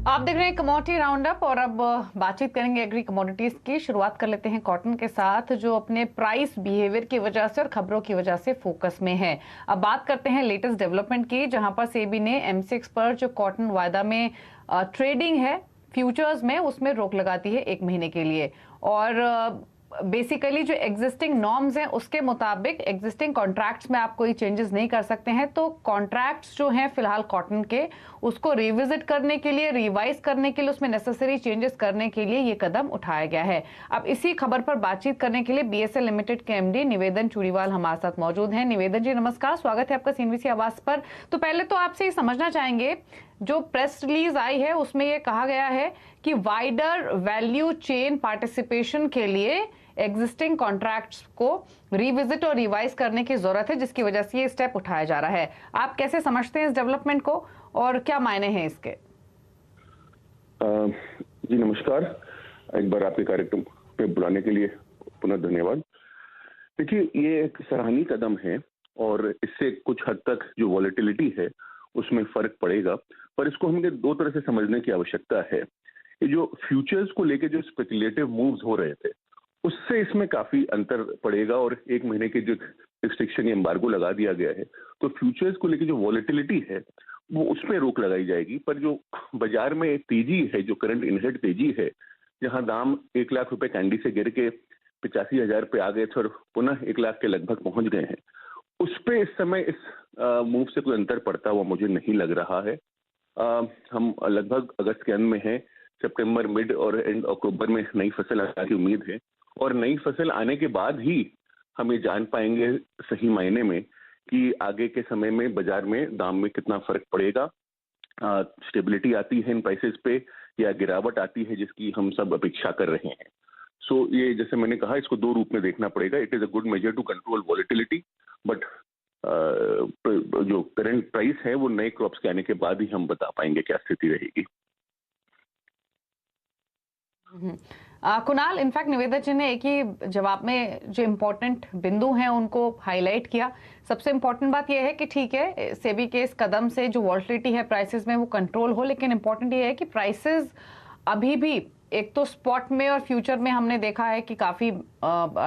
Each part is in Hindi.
आप देख रहे हैं कमोडिटी राउंड अप और अब बातचीत करेंगे एग्री कमोडिटीज की। शुरुआत कर लेते हैं कॉटन के साथ, जो अपने प्राइस बिहेवियर की वजह से और खबरों की वजह से फोकस में है। अब बात करते हैं लेटेस्ट डेवलपमेंट की, जहां पर सेबी ने एमसीएक्स पर जो कॉटन वायदा में ट्रेडिंग है फ्यूचर्स में, उसमें रोक लगा दी है 1 महीने के लिए। और बेसिकली जो एग्जिस्टिंग नॉर्म्स हैं उसके मुताबिक एग्जिस्टिंग कॉन्ट्रैक्ट्स में आप कोई चेंजेस नहीं कर सकते हैं। तो कॉन्ट्रैक्ट्स जो हैं फिलहाल कॉटन के, उसको रिविजिट करने के लिए, रिवाइज करने के लिए, उसमें नेसेसरी चेंजेस करने के लिए ये कदम उठाया गया है। अब इसी खबर पर बातचीत करने के लिए बीएसएल लिमिटेड के एमडी निवेदन चूड़ीवाल हमारे साथ मौजूद हैं। निवेदन जी नमस्कार, स्वागत है आपका सीएनबीसी आवाज पर। तो पहले तो आपसे ये समझना चाहेंगे, जो प्रेस रिलीज आई है उसमें ये कहा गया है कि वाइडर वैल्यू चेन पार्टिसिपेशन के लिए एग्जिस्टिंग कॉन्ट्रैक्ट्स को रिविजिट और रिवाइज करने की जरूरत है, जिसकी वजह से ये स्टेप उठाया जा रहा है। आप कैसे समझते हैं इस डेवलपमेंट को और क्या मायने हैं इसके? जी नमस्कार, एक बार आपके कार्यक्रम पे बुलाने के लिए पुनः धन्यवाद। देखिए, ये एक सराहनीय कदम है और इससे कुछ हद तक जो वॉलेटिलिटी है उसमें फर्क पड़ेगा, पर इसको हमें दो तरह से समझने की आवश्यकता है। ये जो फ्यूचर्स को लेके जो स्पेकुलेटिव मूव्स हो रहे थे उससे इसमें काफी अंतर पड़ेगा, और 1 महीने के जो रिस्ट्रिक्शन या एम्बार्गो लगा दिया गया है तो फ्यूचर्स को लेके जो वॉलेटिलिटी है वो उसमें रोक लगाई जाएगी। पर जो बाजार में तेजी है, जो करंट इनहेड तेजी है, जहां दाम 1 लाख रुपए कैंडी से गिर के 85,000 पे आ गए थे और पुनः 1 लाख के लगभग पहुंच गए हैं, उस पे इस समय इस मूव से कोई अंतर पड़ता हुआ मुझे नहीं लग रहा है। हम लगभग अगस्त के अंत में हैं, सितंबर मिड और एंड अक्टूबर में नई फसल आने की उम्मीद है, और नई फसल आने के बाद ही हम ये जान पाएंगे सही मायने में कि आगे के समय में बाजार में दाम में कितना फर्क पड़ेगा। स्टेबिलिटी आती है इन प्राइसेस पे या गिरावट आती है जिसकी हम सब अपेक्षा कर रहे हैं। सो ये जैसे मैंने कहा, इसको दो रूप में देखना पड़ेगा। It is a good measure to control volatility, but जो करंट प्राइस है वो नए क्रॉप्स के आने के बाद ही हम बता पाएंगे क्या स्थिति रहेगी। कुणाल, इनफैक्ट निवेदक जी ने एक ही जवाब में जो इम्पोर्टेंट बिंदु हैं उनको हाईलाइट किया। सबसे इम्पोर्टेंट बात यह है कि ठीक है, सेबी के इस कदम से जो वॉलेटिलिटी है प्राइसेस में वो कंट्रोल हो, लेकिन इम्पोर्टेंट ये है कि प्राइसेस अभी भी, एक तो स्पॉट में और फ्यूचर में हमने देखा है कि काफी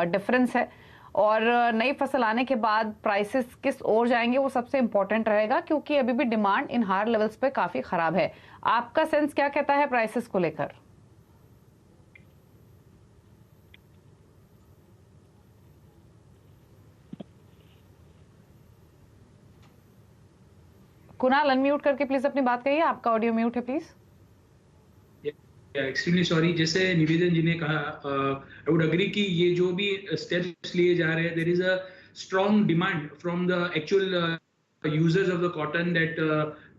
डिफरेंस है, और नई फसल आने के बाद प्राइसेस किस ओर जाएंगे वो सबसे इम्पोर्टेंट रहेगा, क्योंकि अभी भी डिमांड इन हायर लेवल्स पे काफी खराब है। आपका सेंस क्या कहता है प्राइसेस को लेकर? कुणाल, अनम्यूट करके प्लीज अपनी बात कहिए, आपका ऑडियो म्यूट है प्लीज। एक्सट्रीमली सॉरी, जैसे निवेदन जी ने कहा, आई वुड एग्री कि ये जो भी स्टेप्स लिए जा रहे हैं, there is a strong demand from the actual users of the cotton that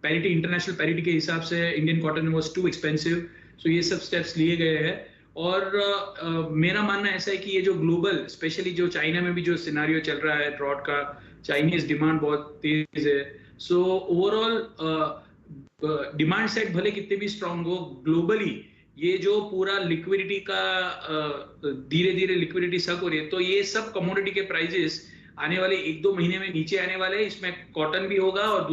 parity, international parity के हिसाब से Indian cotton was too expensive. So ये सब स्टेप्स लिए गए हैं, और मेरा मानना ऐसा है कि ये जो ग्लोबल, स्पेशली जो चाइना में भी जो सिनारियो चल रहा है ड्रॉट का, चाइनीज डिमांड बहुत तेज है। सो ओवरऑल डिमांड सेट भले कितने भी स्ट्रांग हो, ग्लोबली ये जो पूरा लिक्विडिटी का धीरे धीरे लिक्विडिटी सक हो रही है, तो ये सब कमोडिटी के प्राइसेस आने वाले 1-2 महीने में नीचे आने वाले हैं। इसमें कॉटन भी होगा और